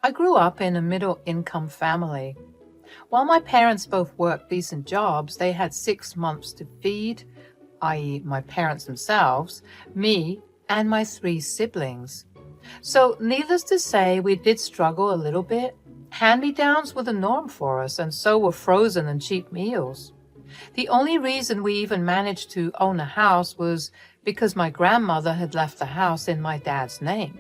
I grew up in a middle-income family. While my parents both worked decent jobs, they had 6 months to feed, i.e., my parents themselves, me, and my three siblings. So, needless to say, we did struggle a little bit. Hand-me-downs were the norm for us, and so were frozen and cheap meals. The only reason we even managed to own a house was because my grandmother had left the house in my dad's name.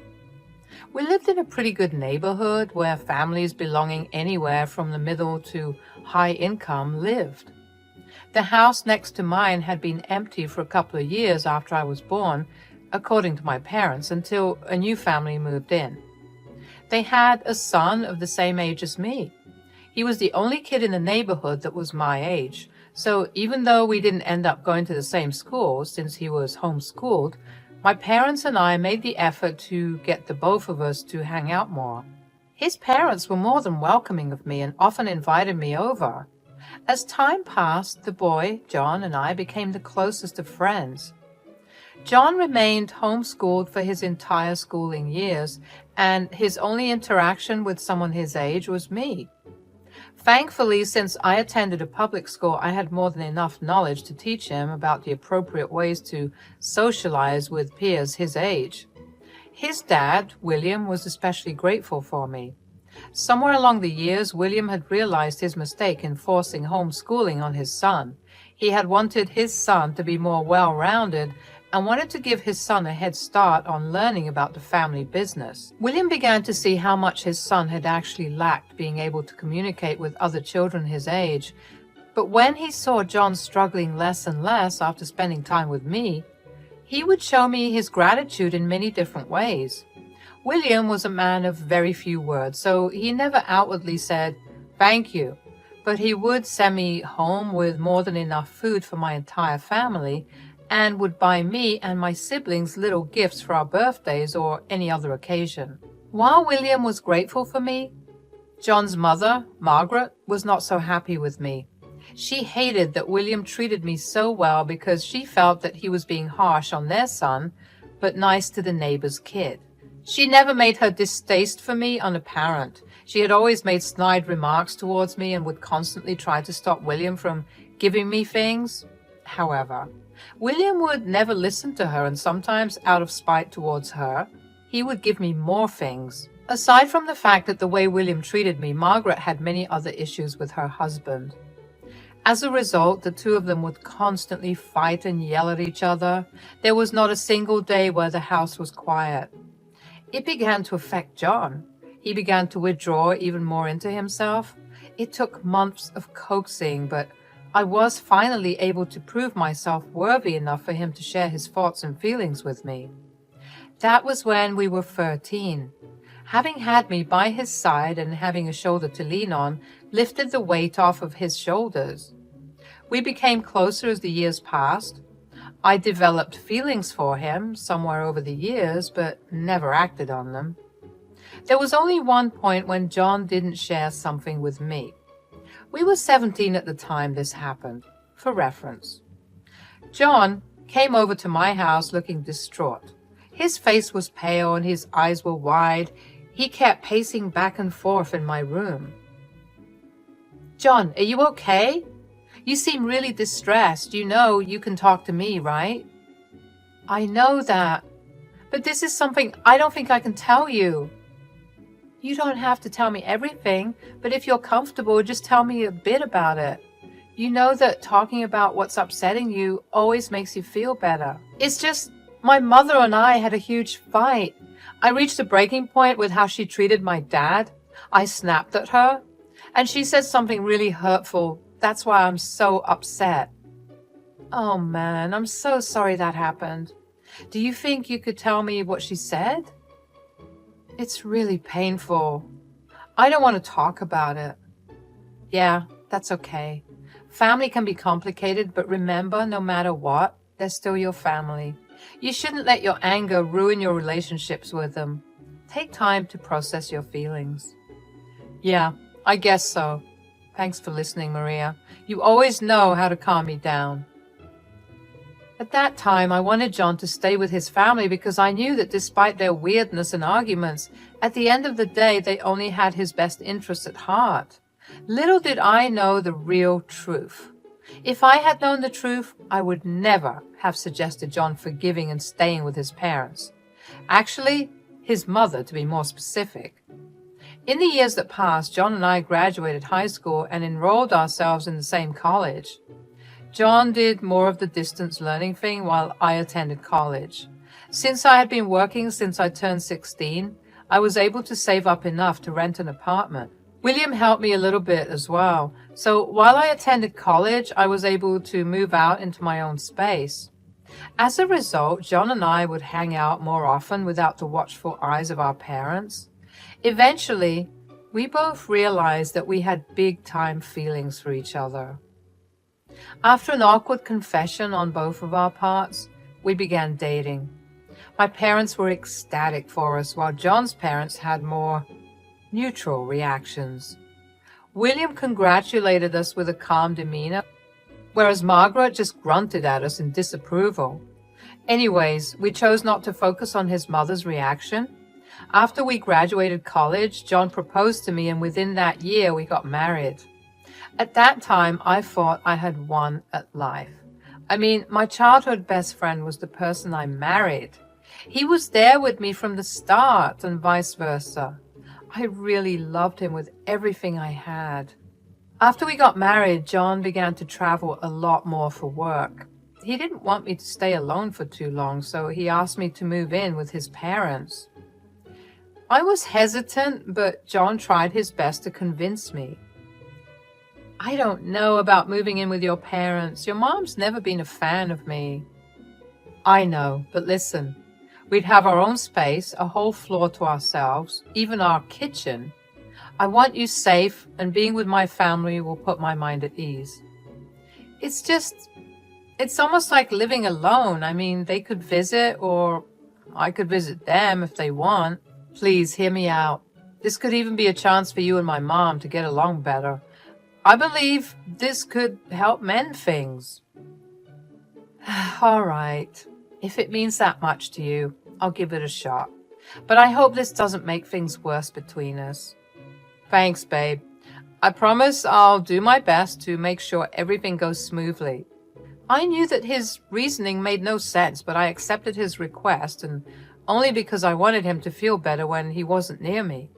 We lived in a pretty good neighborhood where families belonging anywhere from the middle to high income lived. The house next to mine had been empty for a couple of years after I was born, according to my parents, until a new family moved in. They had a son of the same age as me. He was the only kid in the neighborhood that was my age, so even though we didn't end up going to the same school since he was homeschooled, my parents and I made the effort to get the both of us to hang out more. His parents were more than welcoming of me and often invited me over. As time passed, the boy, John, and I became the closest of friends. John remained homeschooled for his entire schooling years, and his only interaction with someone his age was me. Thankfully, since I attended a public school, I had more than enough knowledge to teach him about the appropriate ways to socialize with peers his age. His dad, William, was especially grateful for me. Somewhere along the years, William had realized his mistake in forcing homeschooling on his son. He had wanted his son to be more well-rounded and wanted to give his son a head start on learning about the family business. William began to see how much his son had actually lacked being able to communicate with other children his age. But when he saw John struggling less and less after spending time with me, he would show me his gratitude in many different ways. William was a man of very few words, so he never outwardly said, "Thank you," but he would send me home with more than enough food for my entire family and would buy me and my siblings little gifts for our birthdays or any other occasion. While William was grateful for me, John's mother, Margaret, was not so happy with me. She hated that William treated me so well because she felt that he was being harsh on their son, but nice to the neighbor's kid. She never made her distaste for me unapparent. She had always made snide remarks towards me and would constantly try to stop William from giving me things. However, William would never listen to her, and sometimes, out of spite towards her, he would give me more things. Aside from the fact that the way William treated me, Margaret had many other issues with her husband. As a result, the two of them would constantly fight and yell at each other. There was not a single day where the house was quiet. It began to affect John. He began to withdraw even more into himself. It took months of coaxing, but I was finally able to prove myself worthy enough for him to share his thoughts and feelings with me. That was when we were 13. Having had me by his side and having a shoulder to lean on lifted the weight off of his shoulders. We became closer as the years passed. I developed feelings for him somewhere over the years, but never acted on them. There was only one point when John didn't share something with me. We were 17 at the time this happened. For reference, John came over to my house looking distraught. His face was pale and his eyes were wide. He kept pacing back and forth in my room. "John, are you okay? You seem really distressed. You know you can talk to me, right?" "I know that, but this is something I don't think I can tell you." "You don't have to tell me everything, but if you're comfortable, just tell me a bit about it. You know that talking about what's upsetting you always makes you feel better." "It's just, my mother and I had a huge fight. I reached a breaking point with how she treated my dad. I snapped at her, and she said something really hurtful. That's why I'm so upset." "Oh man, I'm so sorry that happened. Do you think you could tell me what she said?" "It's really painful. I don't want to talk about it." "Yeah, that's okay. Family can be complicated, but remember, no matter what, they're still your family. You shouldn't let your anger ruin your relationships with them. Take time to process your feelings." "Yeah, I guess so. Thanks for listening, Maria. You always know how to calm me down." At that time, I wanted John to stay with his family because I knew that despite their weirdness and arguments, at the end of the day, they only had his best interests at heart. Little did I know the real truth. If I had known the truth, I would never have suggested John forgiving and staying with his parents. Actually, his mother, to be more specific. In the years that passed, John and I graduated high school and enrolled ourselves in the same college. John did more of the distance learning thing while I attended college. Since I had been working since I turned 16, I was able to save up enough to rent an apartment. William helped me a little bit as well. So while I attended college, I was able to move out into my own space. As a result, John and I would hang out more often without the watchful eyes of our parents. Eventually, we both realized that we had big-time feelings for each other. After an awkward confession on both of our parts, we began dating. My parents were ecstatic for us, while John's parents had more neutral reactions. William congratulated us with a calm demeanor, whereas Margaret just grunted at us in disapproval. Anyways, we chose not to focus on his mother's reaction. After we graduated college, John proposed to me, and within that year, we got married. At that time, I thought I had won at life. I mean, my childhood best friend was the person I married. He was there with me from the start and vice versa. I really loved him with everything I had. After we got married, John began to travel a lot more for work. He didn't want me to stay alone for too long, so he asked me to move in with his parents. I was hesitant, but John tried his best to convince me. I don't know about moving in with your parents. Your mom's never been a fan of me. I know, but listen, we'd have our own space, a whole floor to ourselves, even our kitchen. I want you safe, and being with my family will put my mind at ease. It's almost like living alone. I mean, they could visit, or I could visit them if they want. Please, hear me out. This could even be a chance for you and my mom to get along better. I believe this could help mend things. All right. If it means that much to you, I'll give it a shot. But I hope this doesn't make things worse between us. Thanks, babe. I promise I'll do my best to make sure everything goes smoothly. I knew that his reasoning made no sense, but I accepted his request, and only because I wanted him to feel better when he wasn't near me.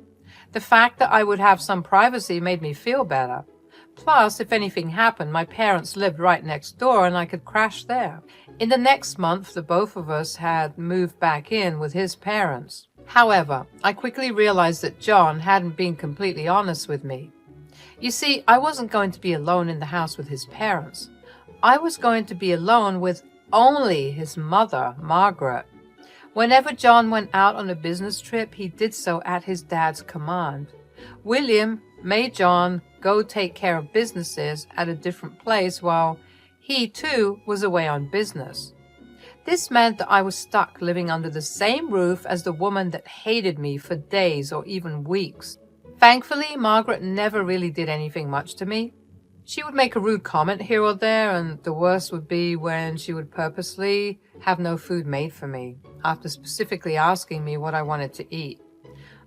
The fact that I would have some privacy made me feel better. Plus, if anything happened, my parents lived right next door and I could crash there. In the next month, the both of us had moved back in with his parents. However, I quickly realized that John hadn't been completely honest with me. You see, I wasn't going to be alone in the house with his parents. I was going to be alone with only his mother, Margaret. Whenever John went out on a business trip, he did so at his dad's command. William made John go take care of businesses at a different place while he, too, was away on business. This meant that I was stuck living under the same roof as the woman that hated me for days or even weeks. Thankfully, Margaret never really did anything much to me. She would make a rude comment here or there, and the worst would be when she would purposely have no food made for me, after specifically asking me what I wanted to eat.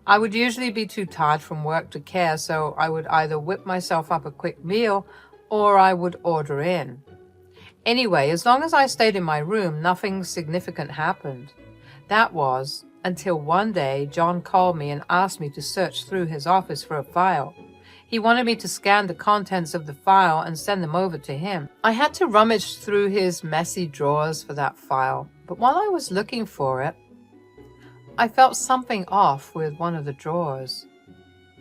I would usually be too tired from work to care, so I would either whip myself up a quick meal or I would order in. Anyway, as long as I stayed in my room, nothing significant happened. That was until one day John called me and asked me to search through his office for a file. He wanted me to scan the contents of the file and send them over to him. I had to rummage through his messy drawers for that file, but while I was looking for it, I felt something off with one of the drawers.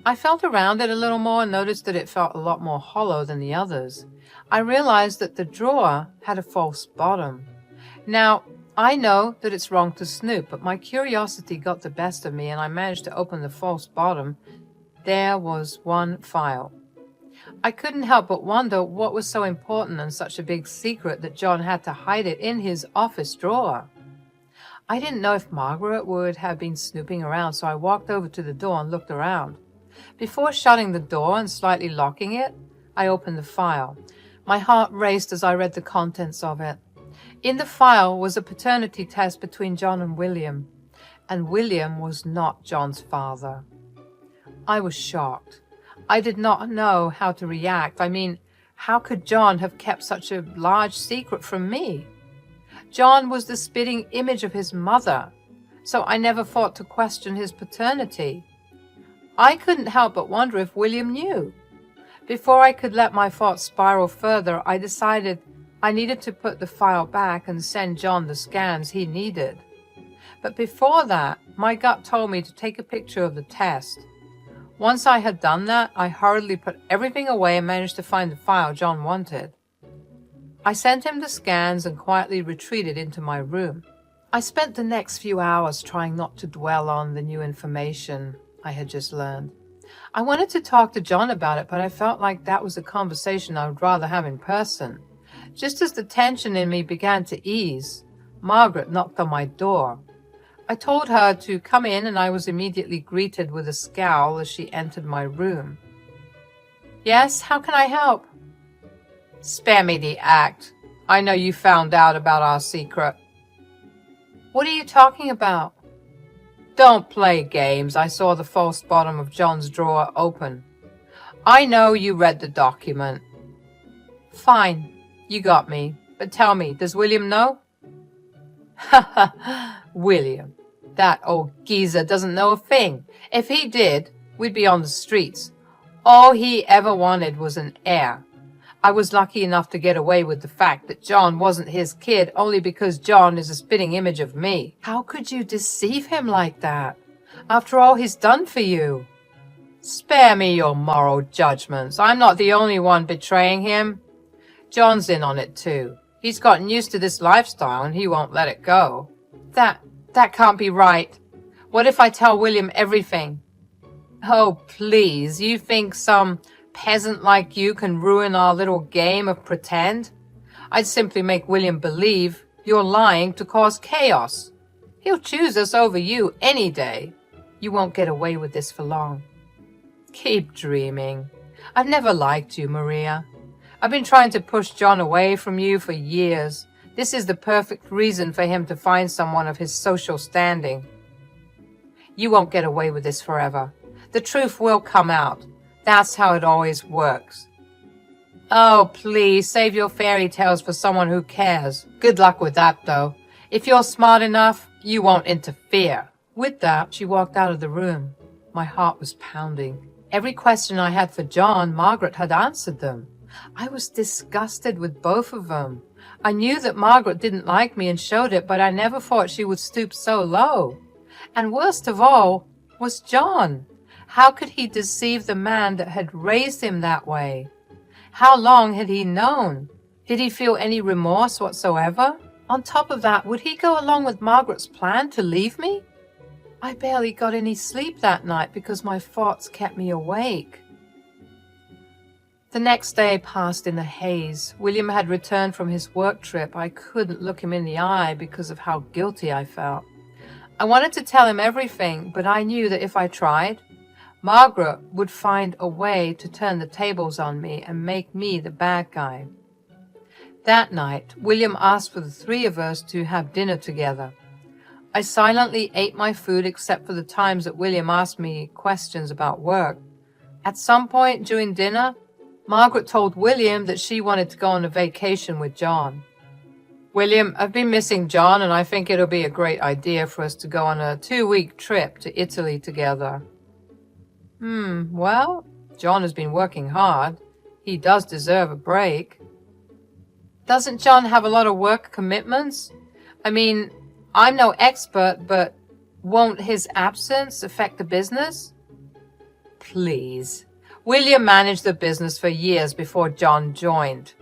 I felt around it a little more and noticed that it felt a lot more hollow than the others. I realized that the drawer had a false bottom. Now, I know that it's wrong to snoop, but my curiosity got the best of me and I managed to open the false bottom. There was one file. I couldn't help but wonder what was so important and such a big secret that John had to hide it in his office drawer. I didn't know if Margaret would have been snooping around, so I walked over to the door and looked around. Before shutting the door and slightly locking it, I opened the file. My heart raced as I read the contents of it. In the file was a paternity test between John and William was not John's father. I was shocked. I did not know how to react. I mean, how could John have kept such a large secret from me? John was the spitting image of his mother, so I never thought to question his paternity. I couldn't help but wonder if William knew. Before I could let my thoughts spiral further, I decided I needed to put the file back and send John the scans he needed. But before that, my gut told me to take a picture of the test. Once I had done that, I hurriedly put everything away and managed to find the file John wanted. I sent him the scans and quietly retreated into my room. I spent the next few hours trying not to dwell on the new information I had just learned. I wanted to talk to John about it, but I felt like that was a conversation I would rather have in person. Just as the tension in me began to ease, Margaret knocked on my door. I told her to come in, and I was immediately greeted with a scowl as she entered my room. "Yes, how can I help?" "Spare me the act. I know you found out about our secret." "What are you talking about?" "Don't play games." I saw the false bottom of John's drawer open. "I know you read the document." "Fine, you got me. But tell me, does William know?" "Ha ha, William. That old geezer doesn't know a thing. If he did, we'd be on the streets. All he ever wanted was an heir. I was lucky enough to get away with the fact that John wasn't his kid only because John is a spitting image of me." "How could you deceive him like that? After all he's done for you?" "Spare me your moral judgments. I'm not the only one betraying him. John's in on it too. He's gotten used to this lifestyle and he won't let it go." That can't be right. What if I tell William everything?" "Oh, please, you think some peasant like you can ruin our little game of pretend? I'd simply make William believe you're lying to cause chaos. He'll choose us over you any day. You won't get away with this for long." "Keep dreaming. I've never liked you, Maria. I've been trying to push John away from you for years. This is the perfect reason for him to find someone of his social standing." "You won't get away with this forever. The truth will come out. That's how it always works." "Oh, please, save your fairy tales for someone who cares. Good luck with that, though. If you're smart enough, you won't interfere." With that, she walked out of the room. My heart was pounding. Every question I had for John, Margaret had answered them. I was disgusted with both of them. I knew that Margaret didn't like me and showed it, but I never thought she would stoop so low. And worst of all was John. How could he deceive the man that had raised him that way? How long had he known? Did he feel any remorse whatsoever? On top of that, would he go along with Margaret's plan to leave me? I barely got any sleep that night because my thoughts kept me awake. The next day passed in a haze. William had returned from his work trip. I couldn't look him in the eye because of how guilty I felt. I wanted to tell him everything, but I knew that if I tried, Margaret would find a way to turn the tables on me and make me the bad guy. That night, William asked for the three of us to have dinner together. I silently ate my food except for the times that William asked me questions about work. At some point during dinner, Margaret told William that she wanted to go on a vacation with John. "William, I've been missing John, and I think it'll be a great idea for us to go on a 2-week trip to Italy together." Well, John has been working hard. He does deserve a break." "Doesn't John have a lot of work commitments? I mean, I'm no expert, but won't his absence affect the business?" "Please. William managed the business for years before John joined.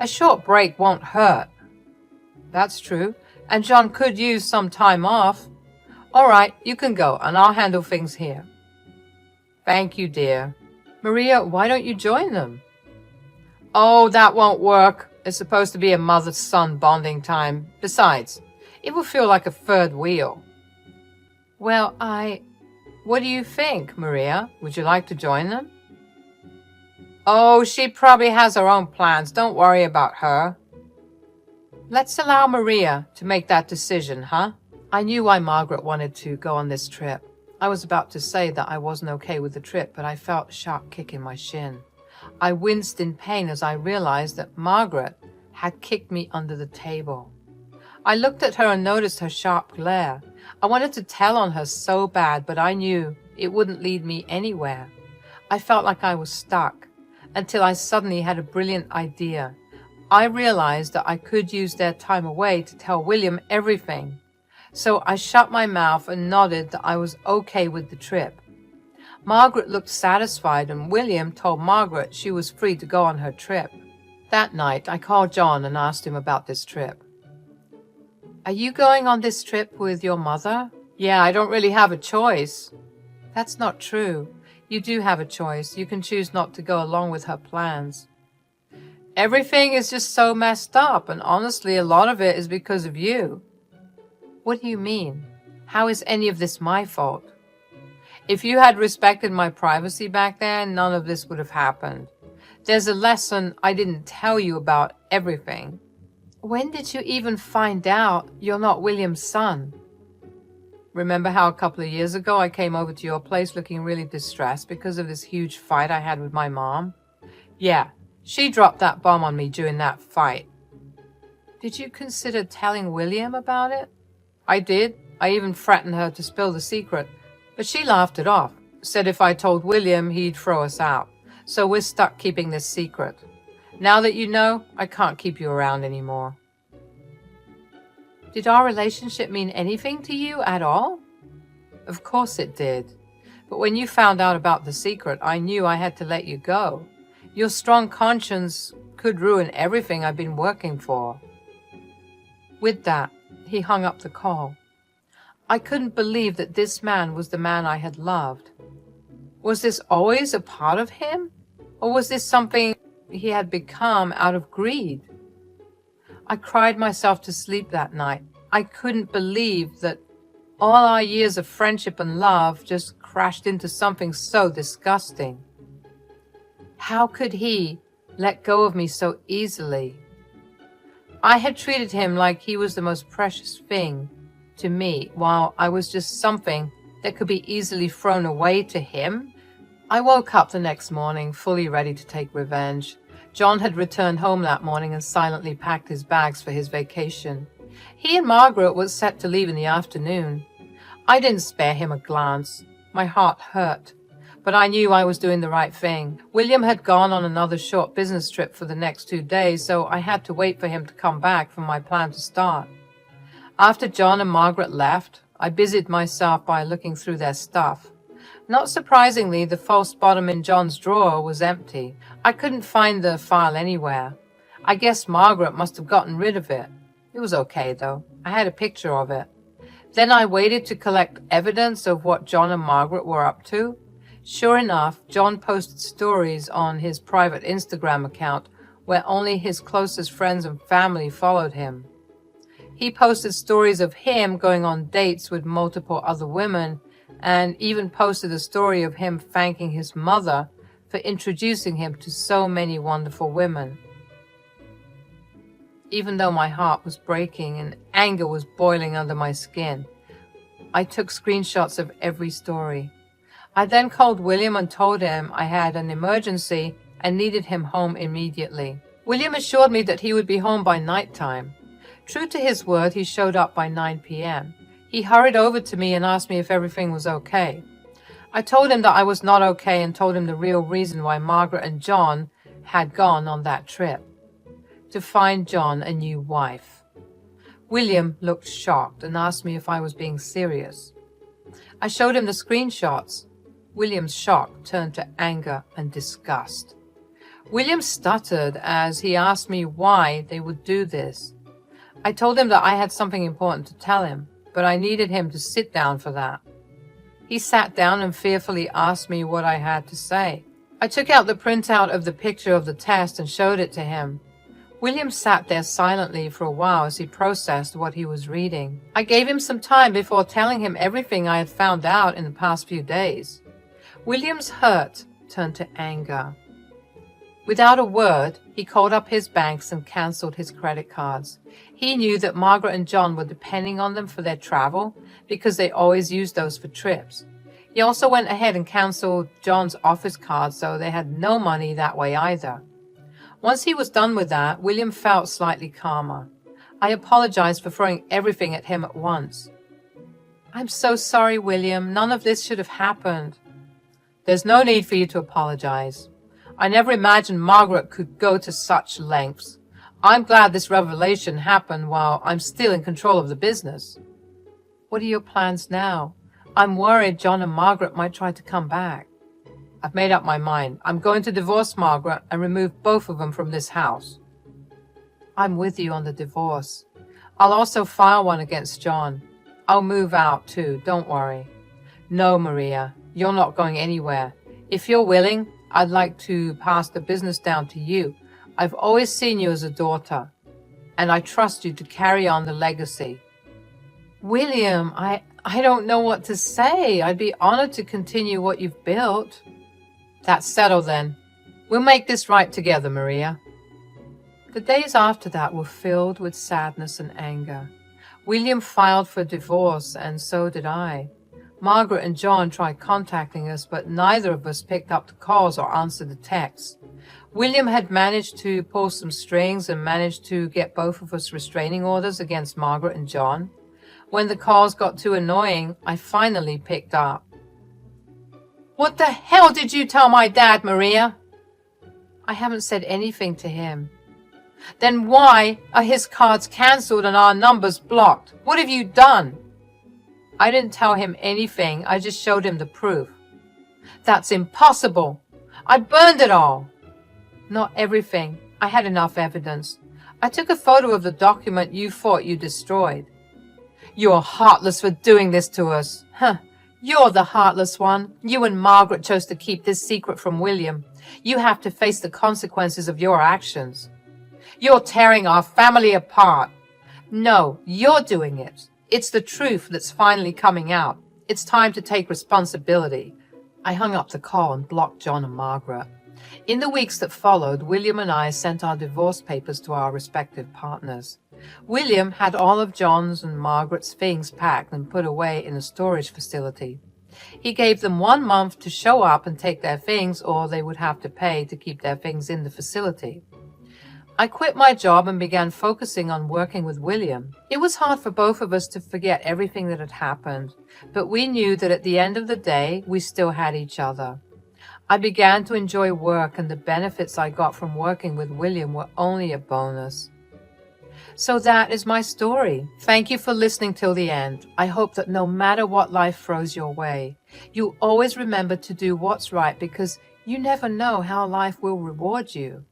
A short break won't hurt." "That's true, and John could use some time off." "All right, you can go, and I'll handle things here." "Thank you, dear." "Maria, why don't you join them?" "Oh, that won't work. It's supposed to be a mother-son bonding time. Besides, it will feel like a third wheel." "Well, what do you think, Maria? Would you like to join them?" "Oh, she probably has her own plans. Don't worry about her." Let's allow Maria to make that decision, huh? I knew why Margaret wanted to go on this trip. I was about to say that I wasn't okay with the trip, but I felt a sharp kick in my shin. I winced in pain as I realized that Margaret had kicked me under the table. I looked at her and noticed her sharp glare. I wanted to tell on her so bad, but I knew it wouldn't lead me anywhere. I felt like I was stuck until I suddenly had a brilliant idea. I realized that I could use their time away to tell William everything. So I shut my mouth and nodded that I was okay with the trip. Margaret looked satisfied, and William told Margaret she was free to go on her trip. That night, I called John and asked him about this trip. Are you going on this trip with your mother? Yeah, I don't really have a choice. That's not true. You do have a choice. You can choose not to go along with her plans. Everything is just so messed up, and honestly, a lot of it is because of you. What do you mean? How is any of this my fault? If you had respected my privacy back then, none of this would have happened. There's a lesson I didn't tell you about everything. When did you even find out you're not William's son? Remember how a couple of years ago I came over to your place looking really distressed because of this huge fight I had with my mom? Yeah. She dropped that bomb on me during that fight. Did you consider telling William about it? I did. I even threatened her to spill the secret, but she laughed it off, said if I told William, he'd throw us out. So we're stuck keeping this secret. Now that you know, I can't keep you around anymore. Did our relationship mean anything to you at all? Of course it did. But when you found out about the secret, I knew I had to let you go. Your strong conscience could ruin everything I've been working for. With that, he hung up the call. I couldn't believe that this man was the man I had loved. Was this always a part of him? Or was this something he had become out of greed? I cried myself to sleep that night. I couldn't believe that all our years of friendship and love just crashed into something so disgusting. How could he let go of me so easily? I had treated him like he was the most precious thing to me, while I was just something that could be easily thrown away to him. I woke up the next morning fully ready to take revenge. John had returned home that morning and silently packed his bags for his vacation. He and Margaret were set to leave in the afternoon. I didn't spare him a glance. My heart hurt. But I knew I was doing the right thing. William had gone on another short business trip for the next 2 days, so I had to wait for him to come back for my plan to start. After John and Margaret left, I busied myself by looking through their stuff. Not surprisingly, the false bottom in John's drawer was empty. I couldn't find the file anywhere. I guess Margaret must have gotten rid of it. It was okay, though. I had a picture of it. Then I waited to collect evidence of what John and Margaret were up to. Sure enough, John posted stories on his private Instagram account where only his closest friends and family followed him. He posted stories of him going on dates with multiple other women and even posted a story of him thanking his mother for introducing him to so many wonderful women. Even though my heart was breaking and anger was boiling under my skin, I took screenshots of every story. I then called William and told him I had an emergency and needed him home immediately. William assured me that he would be home by nighttime. True to his word, he showed up by 9 p.m. He hurried over to me and asked me if everything was okay. I told him that I was not okay and told him the real reason why Margaret and John had gone on that trip. To find John a new wife. William looked shocked and asked me if I was being serious. I showed him the screenshots. William's shock turned to anger and disgust. William stuttered as he asked me why they would do this. I told him that I had something important to tell him, but I needed him to sit down for that. He sat down and fearfully asked me what I had to say. I took out the printout of the picture of the test and showed it to him. William sat there silently for a while as he processed what he was reading. I gave him some time before telling him everything I had found out in the past few days. William's hurt turned to anger. Without a word, he called up his banks and cancelled his credit cards. He knew that Margaret and John were depending on them for their travel because they always used those for trips. He also went ahead and cancelled John's office card, so they had no money that way either. Once he was done with that, William felt slightly calmer. I apologized for throwing everything at him at once. "I'm so sorry, William. None of this should have happened." "There's no need for you to apologize. I never imagined Margaret could go to such lengths. I'm glad this revelation happened while I'm still in control of the business." "What are your plans now? I'm worried John and Margaret might try to come back." "I've made up my mind. I'm going to divorce Margaret and remove both of them from this house." "I'm with you on the divorce. I'll also file one against John. I'll move out too, don't worry." "No, Maria, you're not going anywhere. If you're willing, I'd like to pass the business down to you. I've always seen you as a daughter, and I trust you to carry on the legacy." "William, I don't know what to say. I'd be honored to continue what you've built." "That's settled then. We'll make this right together, Maria." The days after that were filled with sadness and anger. William filed for divorce, and so did I. Margaret and John tried contacting us, but neither of us picked up the calls or answered the texts. William had managed to pull some strings and managed to get both of us restraining orders against Margaret and John. When the calls got too annoying, I finally picked up. "What the hell did you tell my dad, Maria?" "I haven't said anything to him." "Then why are his cards cancelled and our numbers blocked? What have you done?" "I didn't tell him anything. I just showed him the proof." "That's impossible. I burned it all." "Not everything. I had enough evidence. I took a photo of the document you thought you destroyed." "You're heartless for doing this to us." "Huh. You're the heartless one. You and Margaret chose to keep this secret from William. You have to face the consequences of your actions." "You're tearing our family apart." "No, you're doing it. It's the truth that's finally coming out. It's time to take responsibility." I hung up the call and blocked John and Margaret. In the weeks that followed, William and I sent our divorce papers to our respective partners. William had all of John's and Margaret's things packed and put away in a storage facility. He gave them 1 month to show up and take their things, or they would have to pay to keep their things in the facility. I quit my job and began focusing on working with William. It was hard for both of us to forget everything that had happened, but we knew that at the end of the day, we still had each other. I began to enjoy work, and the benefits I got from working with William were only a bonus. So that is my story. Thank you for listening till the end. I hope that no matter what life throws your way, you always remember to do what's right, because you never know how life will reward you.